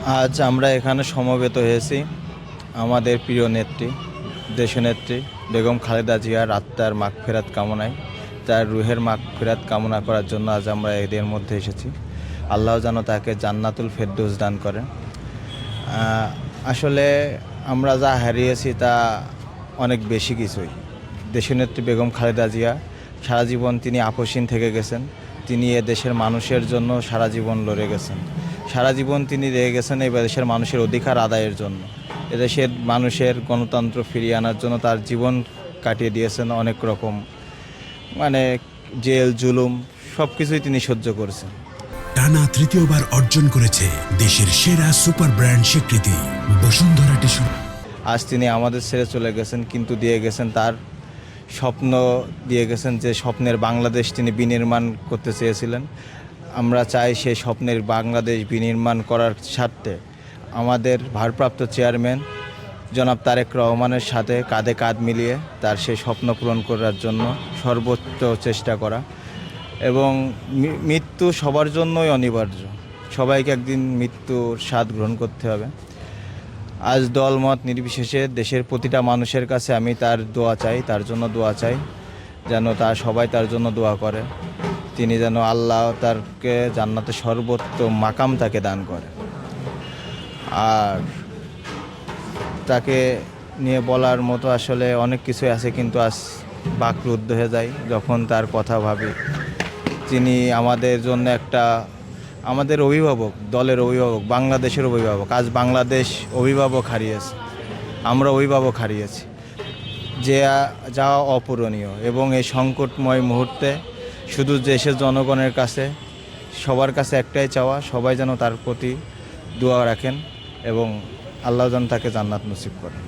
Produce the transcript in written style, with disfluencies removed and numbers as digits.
আজ আমরা এখানে সমবেত হয়েছি আমাদের প্রিয় নেত্রী, দেশনেত্রী বেগম খালেদা জিয়ার আত্মার মাগফিরাত কামনায়, তার রুহের মাগফিরাত কামনা করার জন্য আজ আমরা এদের মধ্যে এসেছি। আল্লাহ যেন তাকে জান্নাতুল ফেরদৌস দান করেন। আসলে আমরা যা হারিয়েছি তা অনেক বেশি কিছুই। দেশনেত্রী বেগম খালেদা জিয়া সারা জীবন তিনি আপসহীন থেকে গেছেন। তিনি এ দেশের মানুষের জন্য সারা জীবন লড়ে গেছেন। সারা জীবন তিনি রয়ে গেছেন এই দেশের মানুষের অধিকার আদায়ের জন্য। এদেশের মানুষের গণতন্ত্র ফিরিয়ে আনার জন্য তার জীবন কাটিয়ে দিয়েছেন অনেক রকম, মানে জেল জুলুম সব কিছুই তিনি সহ্য করেছেন। টানা তৃতীয়বার অর্জন করেছে দেশের সেরা সুপার ব্র্যান্ড স্বীকৃতি বসুন্ধরা টিস্যু। আজ তিনি আমাদের ছেড়ে চলে গেছেন, কিন্তু দিয়ে গেছেন তার স্বপ্ন, দিয়ে গেছেন যে স্বপ্নের বাংলাদেশ তিনি বিনির্মাণ করতে চেয়েছিলেন। আমরা চাই সেই স্বপ্নের বাংলাদেশ বিনির্মাণ করার স্বার্থে আমাদের ভারপ্রাপ্ত চেয়ারম্যান জনাব তারেক রহমানের সাথে কাঁধে কাঁধ মিলিয়ে তার সেই স্বপ্ন পূরণ করার জন্য সর্বোচ্চ চেষ্টা করা। এবং মৃত্যু সবার জন্যই অনিবার্য, সবাইকে একদিন মৃত্যুর স্বাদ গ্রহণ করতে হবে। আজ দলমত নির্বিশেষে দেশের প্রতিটা মানুষের কাছে আমি তার দোয়া চাই, তার জন্য দোয়া চাই, যেন তার সবাই তার জন্য দোয়া করে। তিনি যেন আল্লাহ তারকে জান্নাতে সর্বোত্তম মাকাম তাকে দান করে। আর তাকে নিয়ে বলার মতো আসলে অনেক কিছু আছে, কিন্তু আজ বাকরুদ্ধ হয়ে যায় যখন তার কথা ভাবি। তিনি আমাদের জন্য আমাদের অভিভাবক, দলের অভিভাবক, বাংলাদেশের অভিভাবক। আজ বাংলাদেশ অভিভাবক হারিয়েছে, আমরা অভিভাবক হারিয়েছি, যে যাওয়া অপূরণীয়। এবং এই সংকটময় মুহূর্তে শুধু দেশের জনগণের কাছে, সবার কাছে একটাই চাওয়া, সবাই যেন তার প্রতি দোয়া রাখেন এবং আল্লাহ যেন তাকে জান্নাত নসিব করেন।